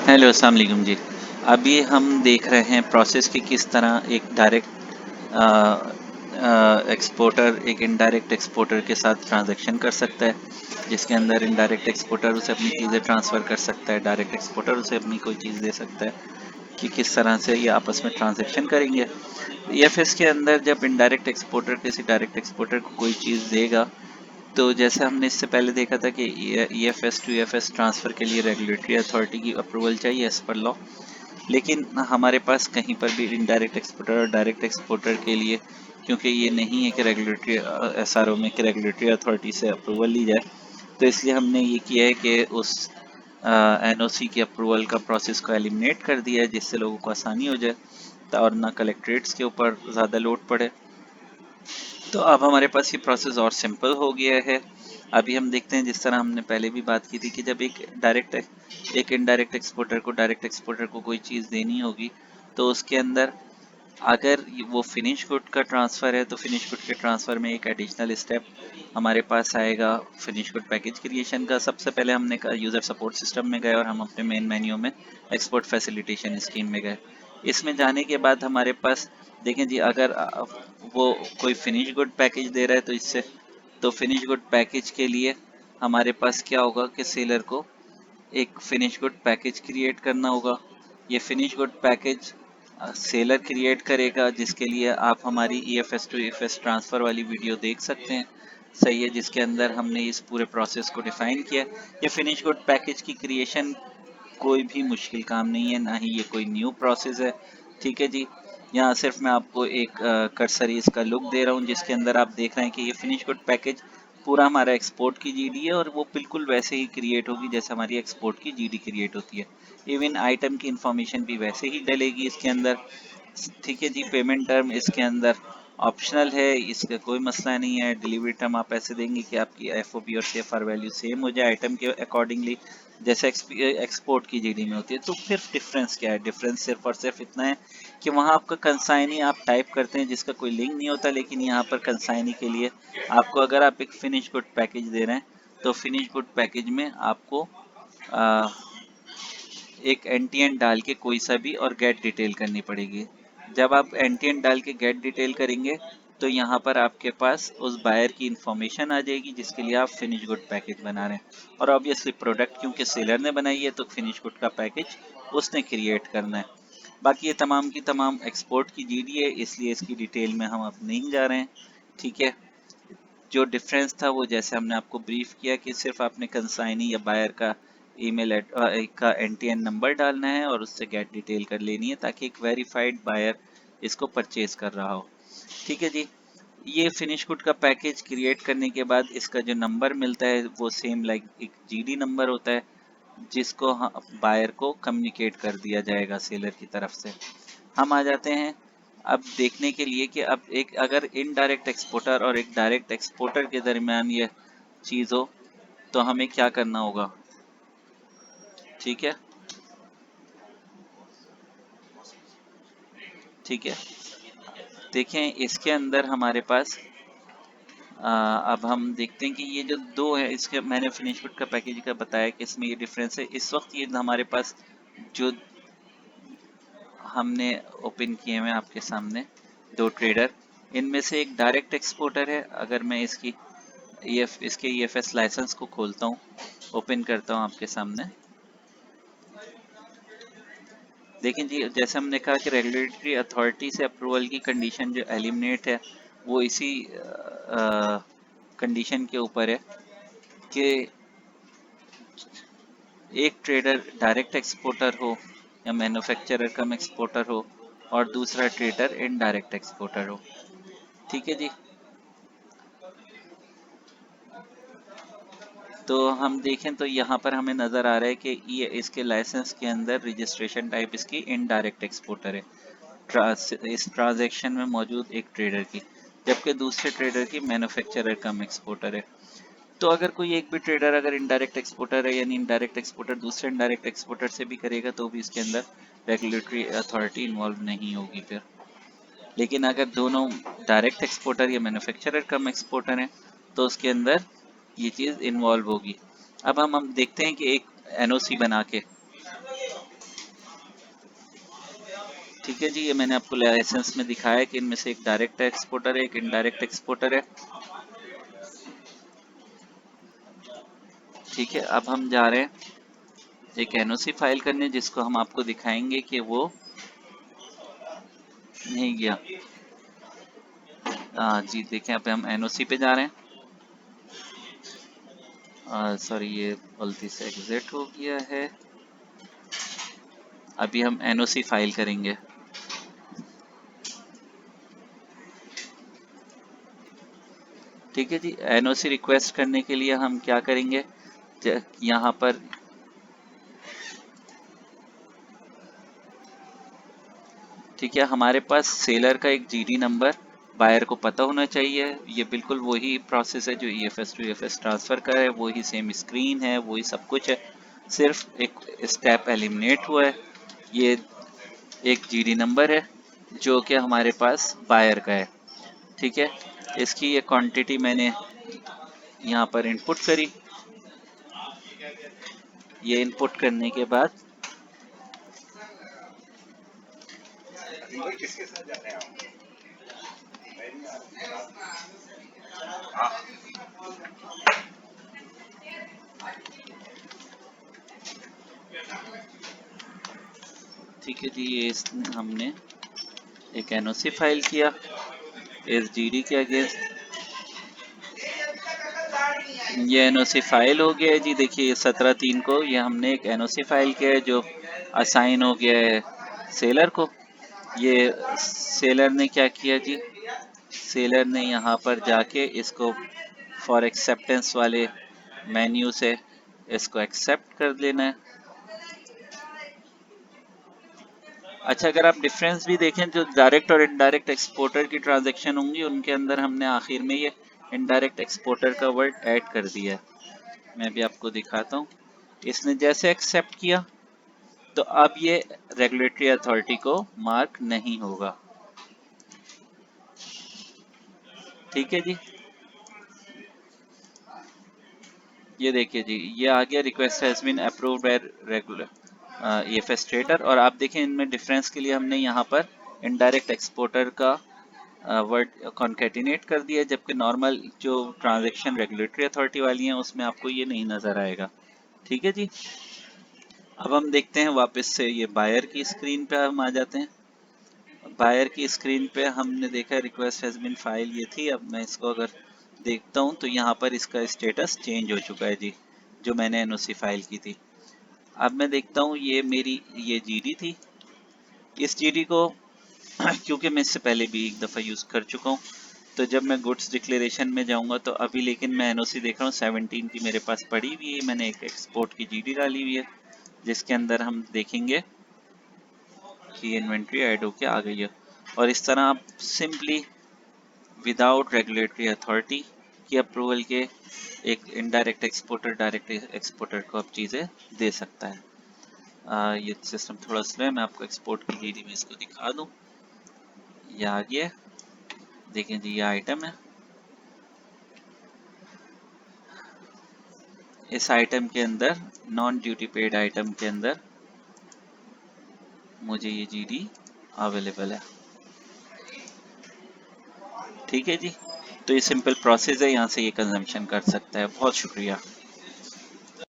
Hello, अस्सलाम वालेकुम जी। अभी हम देख रहे हैं प्रोसेस कि किस तरह एक डायरेक्ट एक्सपोर्टर एक इनडायरेक्ट एक्सपोर्टर के साथ ट्रांजैक्शन कर सकता है, जिसके अंदर इनडायरेक्ट एक्सपोर्टर उसे अपनी चीज़ें ट्रांसफ़र कर सकता है, डायरेक्ट एक्सपोर्टर उसे अपनी कोई चीज़ दे सकता है कि किस तरह से ये आपस में ट्रांजैक्शन करेंगे। ईएफएस के अंदर जब इनडायरेक्ट एक्सपोर्टर किसी डायरेक्ट एक्सपोर्टर को कोई चीज़ देगा, तो जैसे हमने इससे पहले देखा था कि ईएफएस टू ईएफएस ट्रांसफ़र के लिए रेगुलेटरी अथॉरिटी की अप्रूवल चाहिए एज़ पर लॉ। लेकिन हमारे पास कहीं पर भी इनडायरेक्ट एक्सपोर्टर और डायरेक्ट एक्सपोर्टर के लिए, क्योंकि ये नहीं है कि रेगुलेटरी एसआरओ में कि रेगुलेटरी अथॉरिटी से अप्रूवल ली जाए, तो इसलिए हमने ये किया है कि उस एनओसी की अप्रूवल का प्रोसेस को एलिमिनेट कर दिया है, जिससे लोगों को आसानी हो जाए और ना कलेक्ट्रेट्स के ऊपर ज़्यादा लोड पड़े। तो अब हमारे पास ये प्रोसेस और सिंपल हो गया है। अभी हम देखते हैं, जिस तरह हमने पहले भी बात की थी कि जब एक इनडायरेक्ट एक्सपोर्टर को डायरेक्ट एक्सपोर्टर को कोई चीज़ देनी होगी, तो उसके अंदर अगर वो फिनिश गुड का ट्रांसफ़र है, तो फिनिश गुड के ट्रांसफ़र में एक एडिशनल स्टेप हमारे पास आएगा फिनिश गुड पैकेज क्रिएशन का। सबसे पहले हमने कहा यूज़र सपोर्ट सिस्टम में गए और हम अपने मेन मेन्यू में एक्सपोर्ट फैसिलिटेशन स्कीम में गए। इसमें जाने के बाद हमारे पास देखें जी, अगर वो कोई फिनिश गुड पैकेज दे रहा है, तो इससे तो फिनिश गुड पैकेज के लिए हमारे पास क्या होगा कि सेलर को एक फिनिश गुड पैकेज क्रिएट करना होगा। ये finish good package seller create करेगा, जिसके लिए आप हमारी ईएफएस टू ईएफएस ट्रांसफ़र वाली वीडियो देख सकते हैं। सही है, जिसके अंदर हमने इस पूरे प्रोसेस को डिफाइन किया। ये फिनिश गुड पैकेज की क्रिएशन कोई भी मुश्किल काम नहीं है, ना ही ये कोई न्यू प्रोसेस है। ठीक है जी। यहाँ सिर्फ मैं आपको एक कर्सरी इसका लुक दे रहा हूँ, जिसके अंदर आप देख रहे हैं कि ये फिनिश गुड पैकेज पूरा हमारा एक्सपोर्ट की जीडी है, और वो बिल्कुल वैसे ही क्रिएट होगी जैसे हमारी एक्सपोर्ट की जीडी क्रिएट होती है। इवन आइटम की इंफॉर्मेशन भी वैसे ही डलेगी इसके अंदर। ठीक है जी। पेमेंट टर्म इसके अंदर ऑप्शनल है, इसका कोई मसला नहीं है। डिलीवरी टर्म आप ऐसे देंगे कि आपकी एफओबी और सीएफआर वैल्यू सेम हो जाए आइटम के अकॉर्डिंगली, जैसे एक्सपोर्ट की जीडी में होती है। तो फिर डिफरेंस क्या है? डिफरेंस सिर्फ और सिर्फ इतना है कि वहाँ आपका कंसाइनी आप टाइप करते हैं जिसका कोई लिंक नहीं होता, लेकिन यहाँ पर कंसाइनी के लिए आपको, अगर आप एक फिनिश गुड पैकेज दे रहे हैं, तो फिनिश गुड पैकेज में आपको आ, एक एनटीएन डाल के कोई सा भी और गेट डिटेल करनी पड़ेगी। जब आप एनटीएन डाल के गेट डिटेल करेंगे, तो यहाँ पर आपके पास उस बायर की इंफॉर्मेशन आ जाएगी जिसके लिए आप फिनिश गुड पैकेज बना रहे हैं। और ऑब्वियसली प्रोडक्ट क्योंकि सेलर ने बनाई है, तो फिनिश गुड का पैकेज उसने क्रिएट करना है। बाकी ये तमाम की तमाम एक्सपोर्ट की जीडी है, इसलिए इसकी डिटेल में हम अब नहीं जा रहे हैं। ठीक है। जो डिफरेंस था वो जैसे हमने आपको ब्रीफ किया कि सिर्फ आपने कंसाइनी या बायर का का एनटीएन नंबर डालना है और उससे गेट डिटेल कर लेनी है, ताकि एक वेरीफाइड बायर इसको परचेज कर रहा हो। ठीक है जी। ये फिनिश गुड का पैकेज क्रिएट करने के बाद इसका जो नंबर मिलता है वो सेम लाइक एक जीडी नंबर होता है, जिसको बायर को कम्युनिकेट कर दिया जाएगा सेलर की तरफ से। हम आ जाते हैं अब देखने के लिए कि अब एक अगर इनडायरेक्ट एक्सपोर्टर और एक डायरेक्ट एक्सपोर्टर के दरमियान ये चीज़ हो, तो हमें क्या करना होगा। ठीक है। ठीक है। देखें, इसके अंदर हमारे पास अब हम देखते हैं कि ये जो दो है, इसके मैंने फिनिश गुड का पैकेज का बताया कि इसमें ये डिफरेंस है। इस वक्त ये हमारे पास जो हमने ओपन किए हुए आपके सामने दो ट्रेडर, इनमें से एक डायरेक्ट एक्सपोर्टर है। अगर मैं इसके ईएफएस लाइसेंस को खोलता हूँ, ओपन करता हूँ आपके सामने, देखें जी, जैसे हमने कहा कि रेगुलेटरी अथॉरिटी से अप्रूवल की कंडीशन जो एलिमिनेट है, वो इसी कंडीशन के ऊपर है कि एक ट्रेडर डायरेक्ट एक्सपोर्टर हो या मैन्युफैक्चरर कम एक्सपोर्टर हो, और दूसरा ट्रेडर इनडायरेक्ट एक्सपोर्टर हो। ठीक है जी। तो हम देखें तो यहाँ पर हमें नज़र आ रहा है कि ये इसके लाइसेंस के अंदर रजिस्ट्रेशन टाइप इसकी इनडायरेक्ट एक्सपोर्टर है, इस ट्रांजैक्शन में मौजूद एक ट्रेडर की, जबकि दूसरे ट्रेडर की मैन्युफैक्चरर कम एक्सपोर्टर है। तो अगर कोई एक भी ट्रेडर अगर इनडायरेक्ट एक्सपोर्टर है, यानी इनडायरेक्ट एक्सपोर्टर दूसरे इनडायरेक्ट एक्सपोर्टर से भी करेगा, तो भी इसके अंदर रेगुलेटरी अथॉरिटी इन्वॉल्व नहीं होगी फिर। लेकिन अगर दोनों डायरेक्ट एक्सपोर्टर या मैन्युफैक्चरर कम एक्सपोर्टर हैं, तो उसके अंदर ये चीज़ इन्वॉल्व होगी। अब हम देखते हैं कि एक एनओसी बना के ठीक है जी, ये मैंने आपको लाइसेंस में दिखाया कि इनमें से एक डायरेक्ट एक्सपोर्टर है, एक इनडायरेक्ट एक्सपोर्टर है। ठीक है, अब हम जा रहे हैं एक एनओसी फाइल करने, जिसको हम आपको दिखाएंगे कि वो नहीं गया। जी देखें, अब हम एनओसी पे जा रहे हैं। सॉरी, ये गलती से एग्जिट हो गया है। अभी हम एनओसी फाइल करेंगे। ठीक है जी, एनओसी रिक्वेस्ट करने के लिए हम क्या करेंगे, यहाँ पर ठीक है, हमारे पास सेलर का एक जीडी नंबर बायर को पता होना चाहिए। ये बिल्कुल वही प्रोसेस है जो ईएफएस टू ईएफएस ट्रांसफर का है, वही सेम स्क्रीन है, वही सब कुछ है, सिर्फ एक स्टेप एलिमिनेट हुआ है। ये एक जीडी नंबर है जो कि हमारे पास बायर का है। ठीक है, इसकी ये क्वांटिटी मैंने यहाँ पर इनपुट करी। ये इनपुट करने के बाद ठीक है जी, ये हमने एक एनओसी फाइल किया इस जीडी के अगेंस्ट। ये एनओसी फाइल हो गया है जी। देखिए, ये 17/3 को ये हमने एक एनओसी फाइल किया है जो असाइन हो गया है सेलर को। ये सेलर ने क्या किया जी, सेलर ने यहाँ पर जाके इसको फॉर एक्सेप्टेंस वाले मेन्यू से इसको एक्सेप्ट कर लेना है। अच्छा, अगर आप डिफरेंस भी देखें, जो डायरेक्ट और इनडायरेक्ट एक्सपोर्टर की ट्रांजैक्शन होंगी उनके अंदर हमने आखिर में ये इनडायरेक्ट एक्सपोर्टर का वर्ड ऐड कर दिया है। मैं भी आपको दिखाता हूँ। इसने जैसे एक्सेप्ट किया तो अब ये रेगुलेटरी अथॉरिटी को मार्क नहीं होगा। ठीक है जी, ये देखिए जी, ये आ गया request has been approved by regular EFS trader. और आप देखें, इनमें डिफरेंस के लिए हमने यहाँ पर इनडायरेक्ट एक्सपोर्टर का वर्ड कॉन्केटिनेट कर दिया, जबकि नॉर्मल जो ट्रांजैक्शन रेगुलेटरी अथॉरिटी वाली हैं उसमें आपको ये नहीं नज़र आएगा। ठीक है जी, अब हम देखते हैं वापस से ये बायर की स्क्रीन पे हम आ जाते हैं। बायर की स्क्रीन पे हमने देखा रिक्वेस्ट हैज़ बीन फाइल, ये थी। अब मैं इसको अगर देखता हूँ तो यहाँ पर इसका स्टेटस चेंज हो चुका है जी, जो मैंने एनओसी फाइल की थी। अब मैं देखता हूँ ये मेरी ये जीडी थी। इस जीडी को क्योंकि मैं इससे पहले भी एक दफ़ा यूज़ कर चुका हूँ, तो जब मैं गुड्स डिक्लेरेशन में जाऊँगा तो अभी लेकिन मैं एनओसी देख रहा हूँ 17 की मेरे पास पड़ी हुई है। मैंने एक एक्सपोर्ट की जीडी डाली हुई है जिसके अंदर हम देखेंगे कि इन्वेंट्री ऐड होके आ गई है। और इस तरह आप सिंपली विदाउट रेगुलेटरी अथॉरिटी की अप्रूवल के एक इनडायरेक्ट एक्सपोर्टर डायरेक्ट एक्सपोर्टर को आप चीज़ें दे सकता है। ये सिस्टम थोड़ा स्लो है, मैं आपको एक्सपोर्ट की जीडी में इसको दिखा दूँ। ये आ गया, देखें जी, ये आइटम है। इस आइटम के अंदर, नॉन ड्यूटी पेड आइटम के अंदर मुझे ये जीडी अवेलेबल है। ठीक है जी, तो ये सिंपल प्रोसेस है, यहाँ से ये कंजम्पशन कर सकता है। बहुत शुक्रिया।